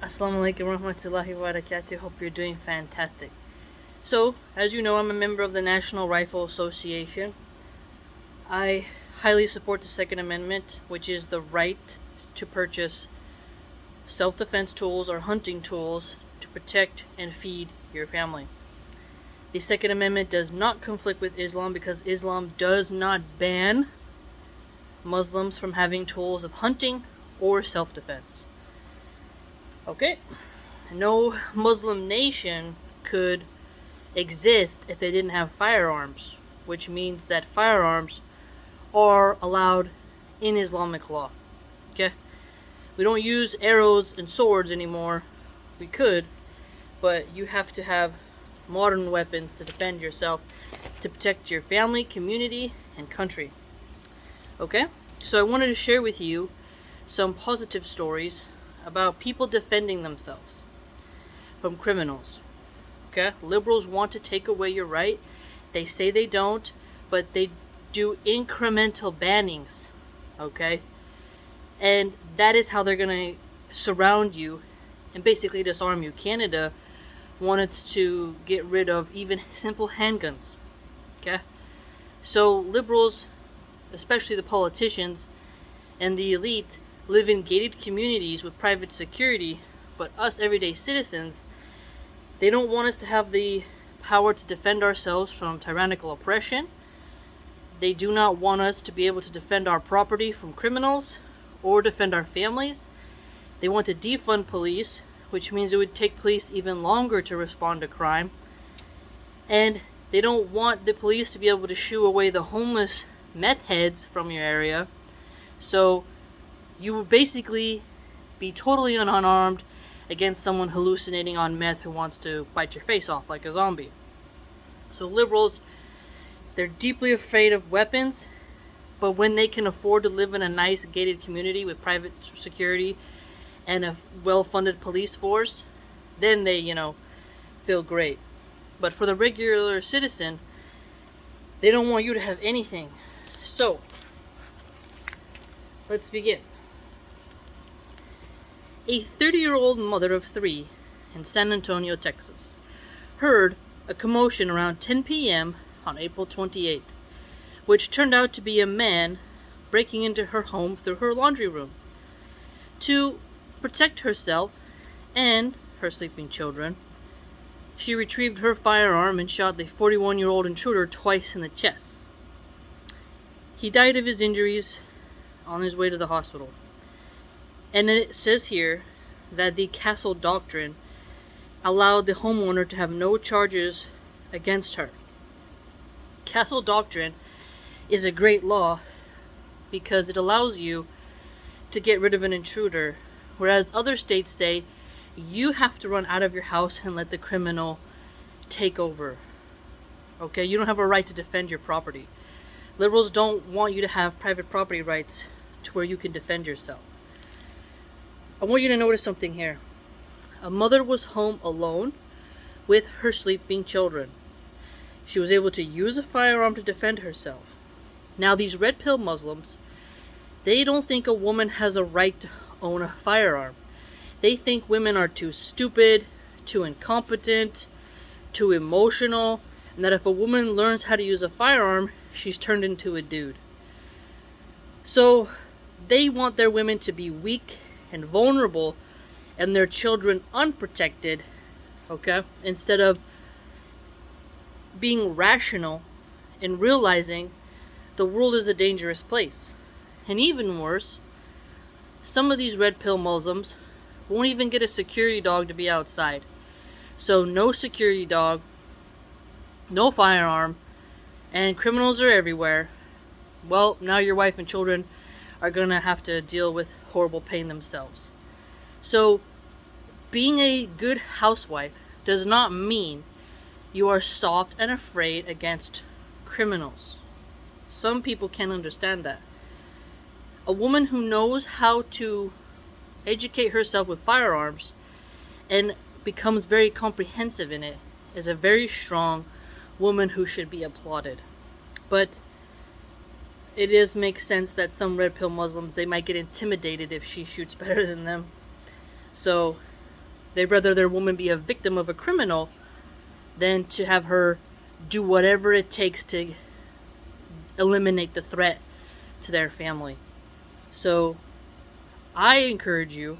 Assalamu alaikum warahmatullahi wabarakatuh. Hope you're doing fantastic. So, as you know, I'm a member of the National Rifle Association. I highly support the Second Amendment, which is the right to purchase self-defense tools or hunting tools to protect and feed your family. The Second Amendment does not conflict with Islam because Islam does not ban Muslims from having tools of hunting or self-defense. Okay? No Muslim nation could exist if they didn't have firearms, which means that firearms are allowed in Islamic law. Okay? We don't use arrows and swords anymore. We could, but you have to have modern weapons to defend yourself, to protect your family, community, and country. Okay? So I wanted to share with you some positive stories about people defending themselves from criminals. Okay? Liberals want to take away your right. They say they don't, but they do incremental bannings. Okay? And that is how they're going to surround you and basically disarm you. Canada wanted to get rid of even simple handguns. Okay? So liberals, especially the politicians and the elite, live in gated communities with private security, but us everyday citizens, they don't want us to have the power to defend ourselves from tyrannical oppression. They do not want us to be able to defend our property from criminals or defend our families. They want to defund police, which means it would take police even longer to respond to crime. And they don't want the police to be able to shoo away the homeless meth heads from your area. So you would basically be totally unarmed against someone hallucinating on meth who wants to bite your face off like a zombie. So liberals, they're deeply afraid of weapons, but when they can afford to live in a nice gated community with private security and a well-funded police force, then they, feel great. But for the regular citizen, they don't want you to have anything. So, let's begin. A 30-year-old mother of 3 in San Antonio, Texas, heard a commotion around 10 p.m. on April 28th, which turned out to be a man breaking into her home through her laundry room. To protect herself and her sleeping children, she retrieved her firearm and shot the 41-year-old intruder twice in the chest. He died of his injuries on his way to the hospital. And it says here that the Castle Doctrine allowed the homeowner to have no charges against her. Castle Doctrine is a great law because it allows you to get rid of an intruder, whereas other states say you have to run out of your house and let the criminal take over. Okay, you don't have a right to defend your property. Liberals don't want you to have private property rights to where you can defend yourself. I want you to notice something here. A mother was home alone with her sleeping children. She was able to use a firearm to defend herself. Now, these red pill Muslims, they don't think a woman has a right to own a firearm. They think women are too stupid, too incompetent, too emotional, and that if a woman learns how to use a firearm, she's turned into a dude. So, they want their women to be weak and vulnerable and their children unprotected, okay? Instead of being rational and realizing the world is a dangerous place. And even worse, some of these red pill Muslims won't even get a security dog to be outside. So no security dog, no firearm, and criminals are everywhere. Well, now your wife and children are going to have to deal with horrible pain themselves. So, being a good housewife does not mean you are soft and afraid against criminals. Some people can't understand that. A woman who knows how to educate herself with firearms and becomes very comprehensive in it is a very strong woman who should be applauded. But it does make sense that some red pill Muslims, they might get intimidated if she shoots better than them. So They'd rather their woman be a victim of a criminal than to have her do whatever it takes to eliminate the threat to their family. So I encourage you,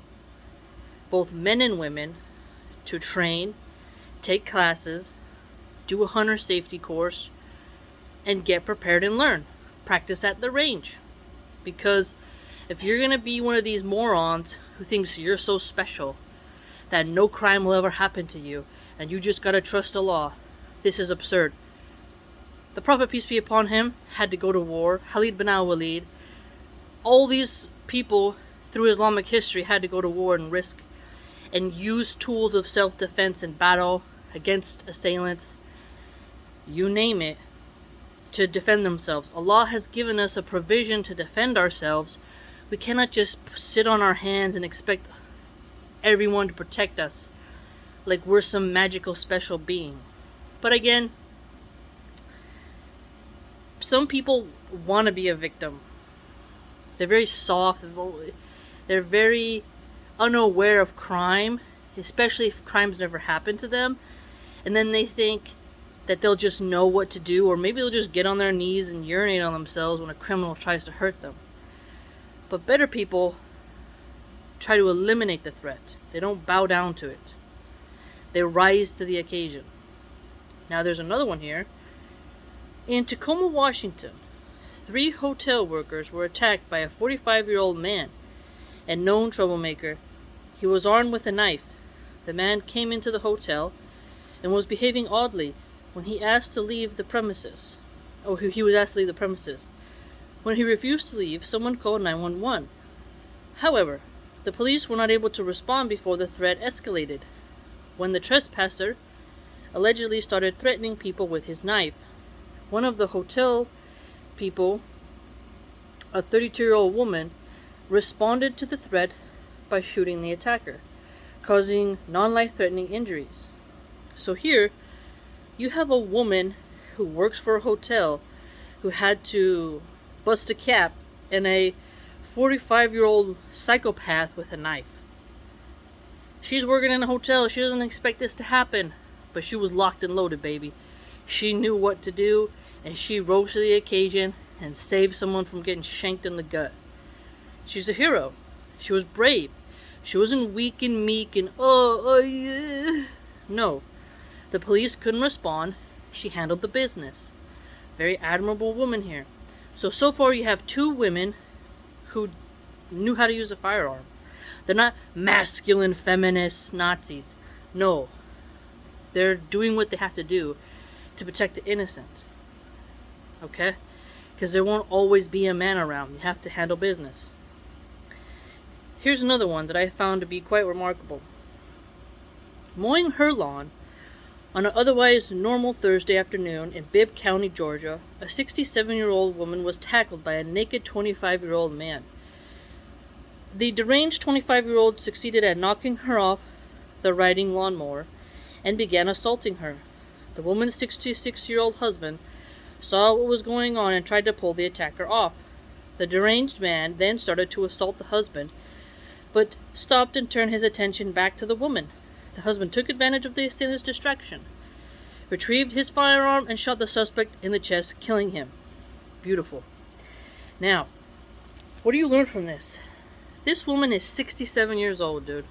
both men and women, to train, take classes, do a hunter safety course, and get prepared and learn. Practice at the range. Because if you're going to be one of these morons who thinks you're so special, that no crime will ever happen to you, and you just gotta trust the law, this is absurd. The Prophet, peace be upon him, had to go to war. Khalid bin al-Walid, all these people through Islamic history had to go to war and risk and use tools of self-defense and battle against assailants, you name it, to defend themselves. Allah has given us a provision to defend ourselves. We cannot just sit on our hands and expect everyone to protect us like we're some magical special being. But again, some people want to be a victim. They're very soft. They're very unaware of crime, especially if crimes never happened to them. And then they think that they'll just know what to do, or maybe they'll just get on their knees and urinate on themselves when a criminal tries to hurt them. But better people try to eliminate the threat. They don't bow down to it. They rise to the occasion. Now there's another one here. In Tacoma, Washington, 3 hotel workers were attacked by a 45-year-old man, a known troublemaker. He was armed with a knife. The man came into the hotel and was behaving oddly when he asked to leave the premises. He was asked to leave the premises. When he refused to leave, someone called 911. However, the police were not able to respond before the threat escalated, when the trespasser allegedly started threatening people with his knife. One of the hotel people, a 32-year-old woman, responded to the threat by shooting the attacker, causing non-life-threatening injuries. So here, you have a woman who works for a hotel who had to bust a cap and a 45-year-old psychopath with a knife. She's working in a hotel. She doesn't expect this to happen. But she was locked and loaded, baby. She knew what to do, and she rose to the occasion and saved someone from getting shanked in the gut. She's a hero. She was brave. She wasn't weak and meek and, yeah. No. The police couldn't respond. She handled the business. Very admirable woman here. So far you have 2 women who knew how to use a firearm. They're not masculine, feminist Nazis. No. They're doing what they have to do to protect the innocent. Okay? Because there won't always be a man around. You have to handle business. Here's another one that I found to be quite remarkable. Mowing her lawn on an otherwise normal Thursday afternoon in Bibb County, Georgia, a 67-year-old woman was tackled by a naked 25-year-old man. The deranged 25-year-old succeeded at knocking her off the riding lawnmower and began assaulting her. The woman's 66-year-old husband saw what was going on and tried to pull the attacker off. The deranged man then started to assault the husband, but stopped and turned his attention back to the woman. The husband took advantage of the assailant's distraction, retrieved his firearm, and shot the suspect in the chest, killing him. Beautiful. Now, what do you learn from this? This woman is 67 years old, dude.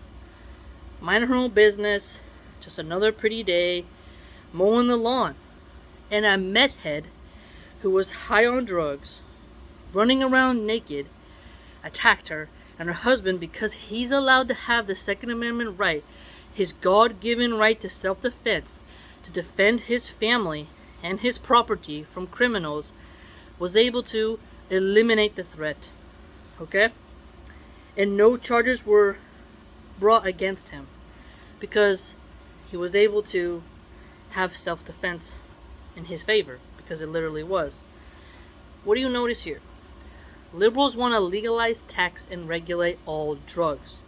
Minding her own business, just another pretty day, mowing the lawn. And a meth head who was high on drugs, running around naked, attacked her and her husband because he's allowed to have the Second Amendment right, his God-given right to self-defense, to defend his family and his property from criminals, was able to eliminate the threat. Okay? And no charges were brought against him because he was able to have self-defense in his favor, because it literally was. What do you notice here? Liberals want to legalize, tax, and regulate all drugs.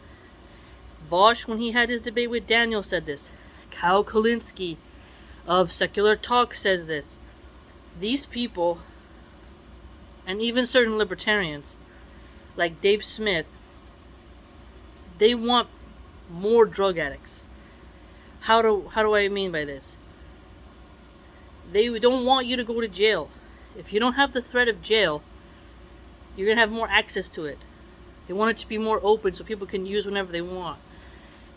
Vosh, when he had his debate with Daniel, said this. Kyle Kulinski of Secular Talk says this. These people, and even certain libertarians, like Dave Smith, they want more drug addicts. How do I mean by this? They don't want you to go to jail. If you don't have the threat of jail, you're going to have more access to it. They want it to be more open so people can use whenever they want.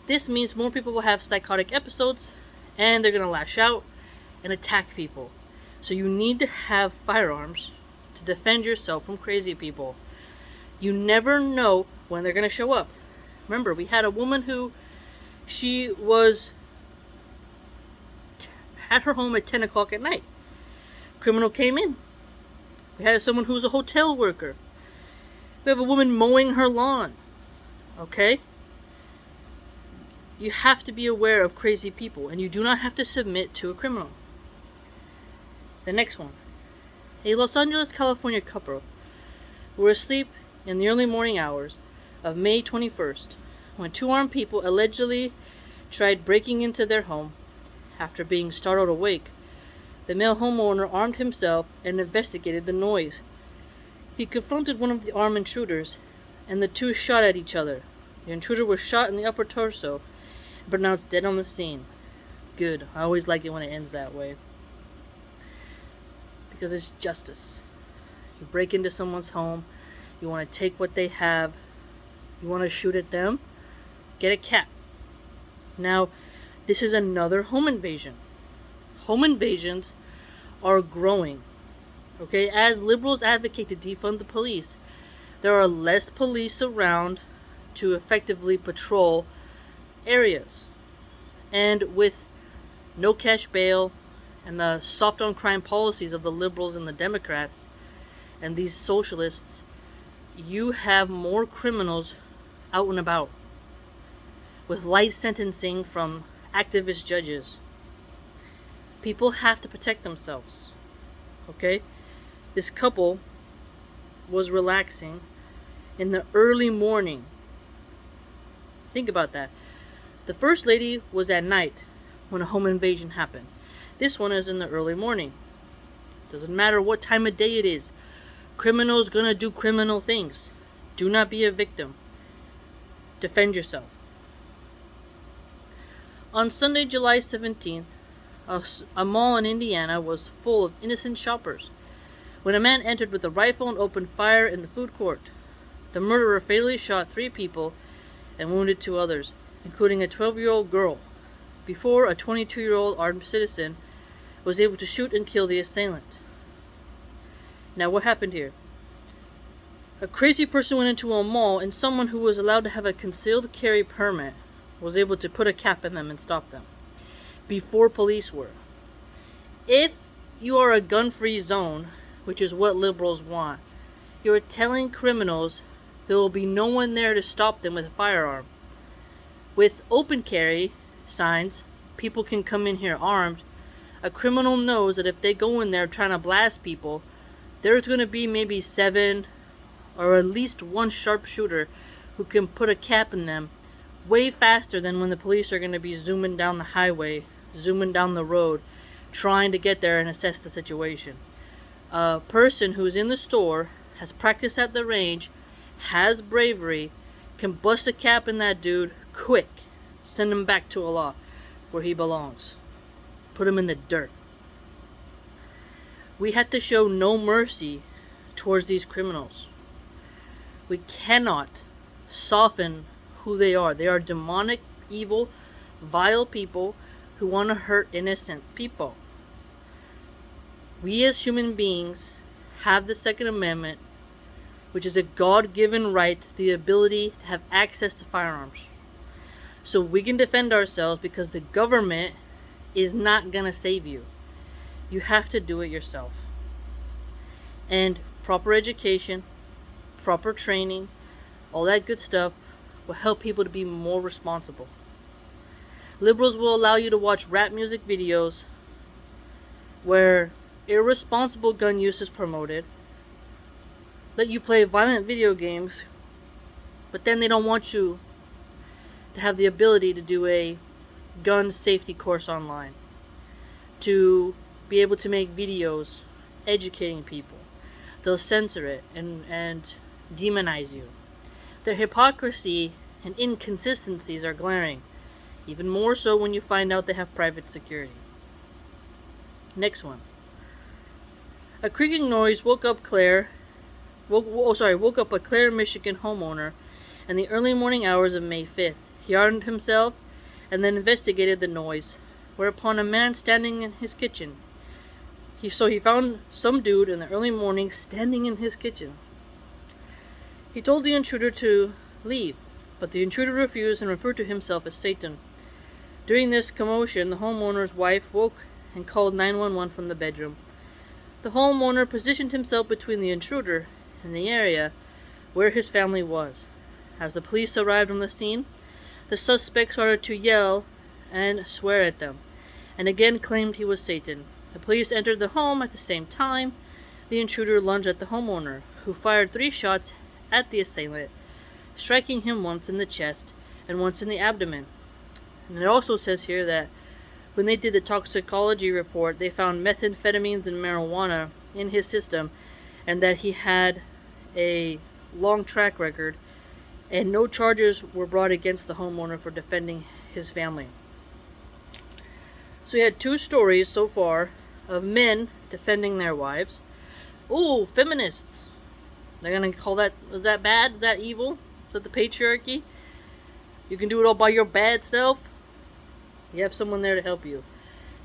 This means more people will have psychotic episodes, and they're going to lash out and attack people. So you need to have firearms to defend yourself from crazy people. You never know when they're going to show up. Remember, we had a woman who she was at her home at 10 o'clock at night. Criminal came in. We had someone who's a hotel worker. We have a woman mowing her lawn. Okay? You have to be aware of crazy people, and you do not have to submit to a criminal. The next one. A Los Angeles, California couple were asleep in the early morning hours of May 21st when two armed people allegedly tried breaking into their home. After being startled awake, the male homeowner armed himself and investigated the noise. He confronted one of the armed intruders, and the two shot at each other. The intruder was shot in the upper torso and pronounced dead on the scene. Good. I always like it when it ends that way. Because it's justice. You break into someone's home, you want to take what they have, you want to shoot at them, get a cat. Now, this is another home invasion. Home invasions are growing. Okay, as liberals advocate to defund the police, there are less police around to effectively patrol areas. And with no cash bail and the soft on crime policies of the liberals and the Democrats and these socialists, you have more criminals out and about with light sentencing from activist judges. People have to protect themselves. Okay? This couple was relaxing in the early morning. Think about that. The first lady was at night when a home invasion happened. This one is in the early morning. Doesn't matter what time of day it is. Criminals gonna do criminal things. Do not be a victim. Defend yourself. On Sunday, July 17th, a mall in Indiana was full of innocent shoppers when a man entered with a rifle and opened fire in the food court. The murderer fatally shot 3 people and wounded 2 others, including a 12-year-old girl, before a 22-year-old armed citizen was able to shoot and kill the assailant. Now, what happened here? A crazy person went into a mall, and someone who was allowed to have a concealed carry permit was able to put a cap in them and stop them before police were. If you are a gun-free zone, which is what liberals want, you're telling criminals there will be no one there to stop them with a firearm. With open carry signs, people can come in here armed. A criminal knows that if they go in there trying to blast people, there's going to be maybe 7 or at least 1 sharpshooter who can put a cap in them way faster than when the police are going to be zooming down the highway, zooming down the road, trying to get there and assess the situation. A person who's in the store, has practiced at the range, has bravery, can bust a cap in that dude quick, send him back to Allah where he belongs, put him in the dirt. We have to show no mercy towards these criminals. We cannot soften who they are. They are demonic, evil, vile people who want to hurt innocent people. We as human beings have the Second Amendment, which is a God-given right, the ability to have access to firearms. So we can defend ourselves because the government is not going to save you. You have to do it yourself. And proper education, proper training, all that good stuff will help people to be more responsible. Liberals will allow you to watch rap music videos where irresponsible gun use is promoted, let you play violent video games, but then they don't want you to have the ability to do a gun safety course online, to be able to make videos educating people. They'll censor it and demonize you. Their hypocrisy and inconsistencies are glaring. Even more so when you find out they have private security. Next one. A creaking noise woke up a Clare, Michigan homeowner in the early morning hours of May 5th. He armed himself and then investigated the noise, whereupon a man standing in his kitchen. He found some dude in the early morning standing in his kitchen. He told the intruder to leave, but the intruder refused and referred to himself as Satan. During this commotion, the homeowner's wife woke and called 911 from the bedroom. The homeowner positioned himself between the intruder and the area where his family was. As the police arrived on the scene, the suspect started to yell and swear at them, and again claimed he was Satan. The police entered the home at the same time. The intruder lunged at the homeowner, who fired 3 shots at the assailant, striking him once in the chest and once in the abdomen. And it also says here that when they did the toxicology report, they found methamphetamines and marijuana in his system, and that he had a long track record, and no charges were brought against the homeowner for defending his family. So we had 2 stories so far of men defending their wives. Ooh, feminists. They're gonna call that, is that bad? Is that evil? Is that the patriarchy? You can do it all by your bad self? You have someone there to help you.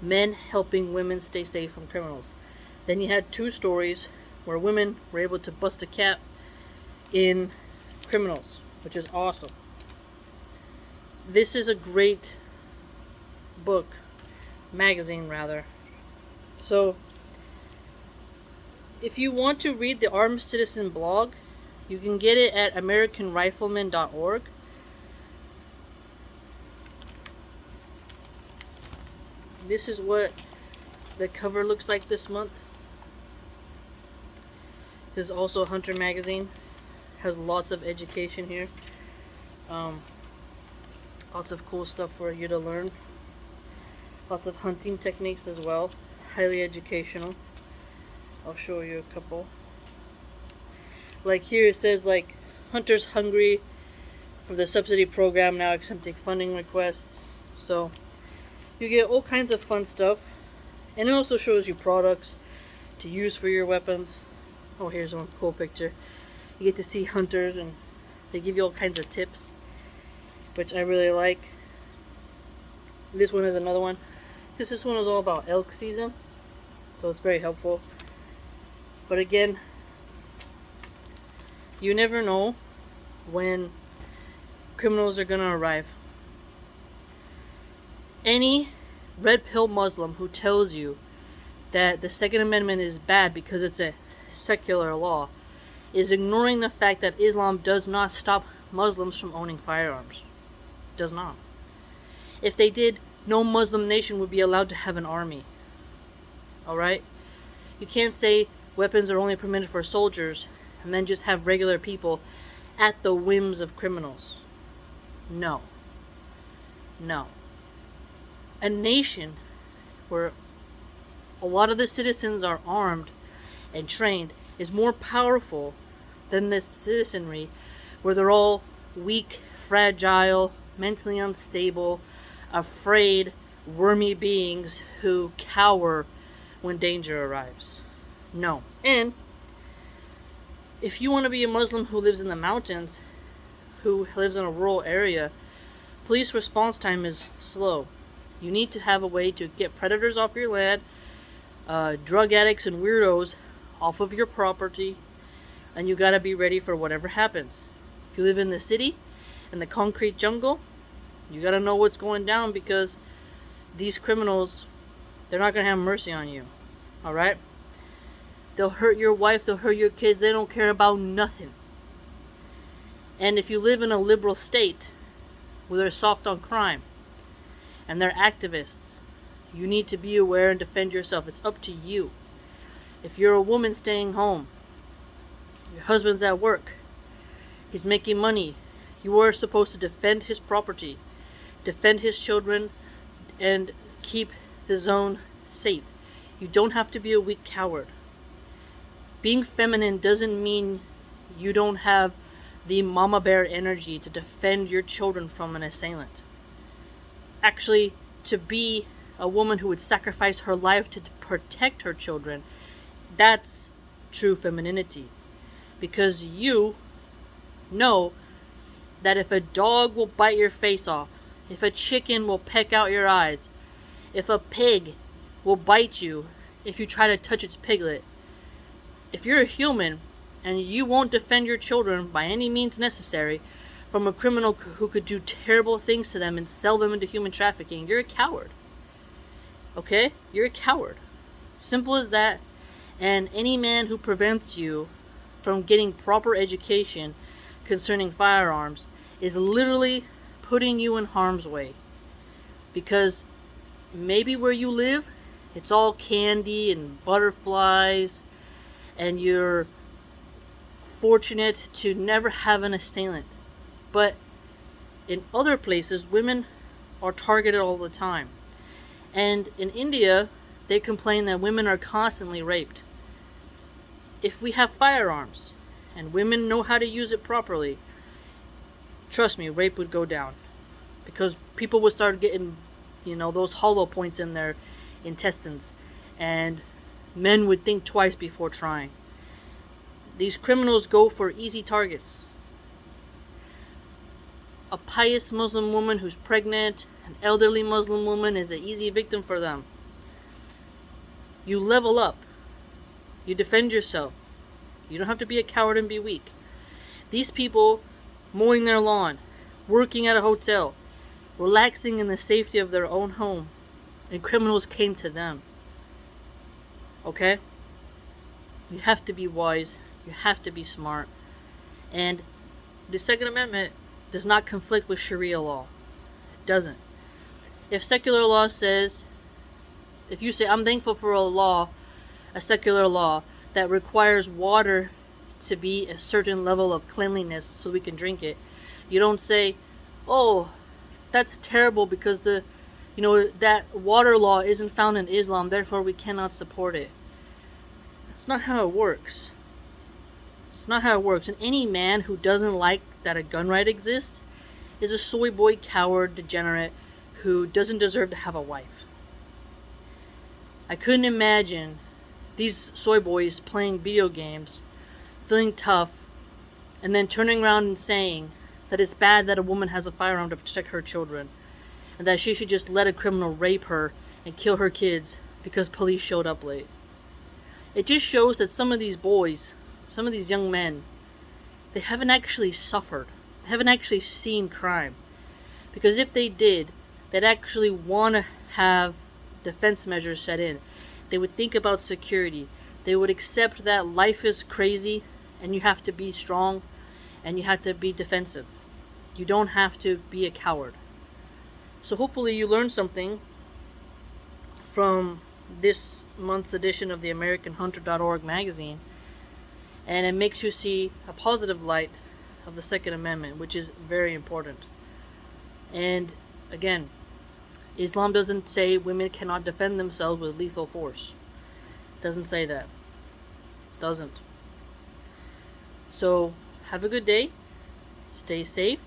Men helping women stay safe from criminals. Then you had 2 stories where women were able to bust a cap in criminals, which is awesome. This is a great book, magazine rather. So, if you want to read the Armed Citizen blog, you can get it at AmericanRifleman.org. This is what the cover looks like this month. This is also Hunter magazine. Has lots of education here. Lots of cool stuff for you to learn. Lots of hunting techniques as well. Highly educational. I'll show you a couple. Like here it says like hunters hungry for the subsidy program now accepting funding requests. So you get all kinds of fun stuff. And it also shows you products to use for your weapons. Oh, here's one cool picture. You get to see hunters and they give you all kinds of tips, which I really like. This one is another one. This one is all about elk season, so it's very helpful. But again, you never know when criminals are going to arrive. Any red pill Muslim who tells you that the Second Amendment is bad because it's a secular law is ignoring the fact that Islam does not stop Muslims from owning firearms. It does not. If they did, no Muslim nation would be allowed to have an army. Alright? You can't say weapons are only permitted for soldiers and then just have regular people at the whims of criminals. No. No. A nation where a lot of the citizens are armed and trained is more powerful than this citizenry where they're all weak, fragile, mentally unstable, afraid, wormy beings who cower when danger arrives. No. And if you want to be a Muslim who lives in the mountains, who lives in a rural area, police response time is slow. You need to have a way to get predators off your land, drug addicts and weirdos off of your property, and you gotta be ready for whatever happens. If you live in the city, in the concrete jungle, you gotta know what's going down because these criminals, they're not gonna have mercy on you. Alright? They'll hurt your wife, they'll hurt your kids, they don't care about nothing. And if you live in a liberal state where they're soft on crime and they're activists, you need to be aware and defend yourself. It's up to you. If you're a woman staying home, your husband's at work, he's making money, you are supposed to defend his property, defend his children, and keep the zone safe. You don't have to be a weak coward. Being feminine doesn't mean you don't have the mama bear energy to defend your children from an assailant. actually to be a woman who would sacrifice her life to protect her children, that's true femininity. Because you know that if a dog will bite your face off, if a chicken will peck out your eyes, if a pig will bite you if you try to touch its piglet, if you're a human and you won't defend your children by any means necessary from a criminal who could do terrible things to them and sell them into human trafficking, you're a coward. Okay? You're a coward. Simple as that. And any man who prevents you from getting proper education concerning firearms is literally putting you in harm's way. Because maybe where you live, it's all candy and butterflies, and you're fortunate to never have an assailant. But in other places, women are targeted all the time. And in India, they complain that women are constantly raped. If we have firearms and women know how to use it properly, trust me, rape would go down. Because people would start getting, those hollow points in their intestines. And men would think twice before trying. These criminals go for easy targets. A pious Muslim woman who's pregnant, an elderly Muslim woman is an easy victim for them. You level up. You defend yourself. You don't have to be a coward and be weak. These people mowing their lawn, working at a hotel, relaxing in the safety of their own home, and criminals came to them. Okay? You have to be wise. You have to be smart. And the Second Amendment does not conflict with Sharia law. It doesn't. If secular law says, if you say, I'm thankful for a secular law that requires water to be a certain level of cleanliness so we can drink it, you don't say, oh, that's terrible because that water law isn't found in Islam, therefore we cannot support it. That's not how it works. It's not how it works. And any man who doesn't like that a gun right exists is a soy boy, coward, degenerate who doesn't deserve to have a wife. I couldn't imagine these soy boys playing video games, feeling tough, and then turning around and saying that it's bad that a woman has a firearm to protect her children, and that she should just let a criminal rape her and kill her kids because police showed up late. It just shows that some of these boys, some of these young men, they haven't actually suffered. They haven't actually seen crime. Because if they did, they'd actually want to have defense measures set in. They would think about security. They would accept that life is crazy and you have to be strong and you have to be defensive. You don't have to be a coward. So hopefully you learned something from this month's edition of the AmericanHunter.org magazine, and it makes you see a positive light of the Second Amendment, which is very important. And again, Islam doesn't say women cannot defend themselves with lethal force. It doesn't say that. It doesn't. So have a good day. Stay safe.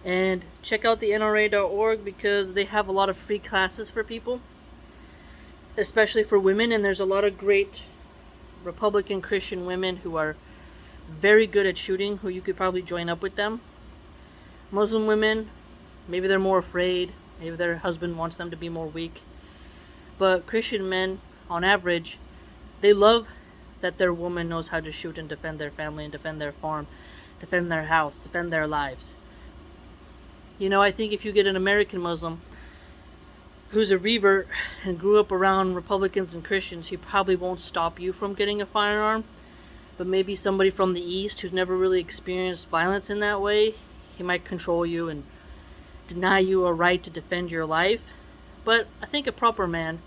And check out the NRA.org because they have a lot of free classes for people, especially for women. And there's a lot of great Republican Christian women who are very good at shooting, who you could probably join up with them. Muslim women, maybe they're more afraid. Maybe their husband wants them to be more weak. But Christian men, on average, they love that their woman knows how to shoot and defend their family and defend their farm, defend their house, defend their lives. I think if you get an American Muslim who's a revert and grew up around Republicans and Christians, he probably won't stop you from getting a firearm. But maybe somebody from the East who's never really experienced violence in that way, he might control you and deny you a right to defend your life. But I think a proper man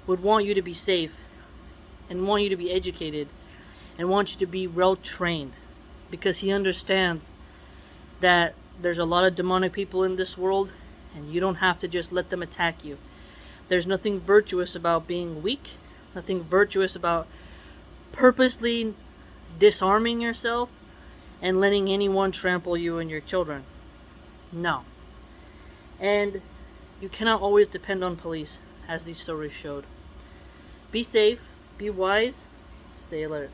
would want you to be safe and want you to be educated and want you to be well trained, because he understands that there's a lot of demonic people in this world and you don't have to just let them attack you. There's nothing virtuous about being weak, nothing virtuous about purposely disarming yourself and letting anyone trample you and your children. No. And you cannot always depend on police, as these stories showed. Be safe, be wise, stay alert.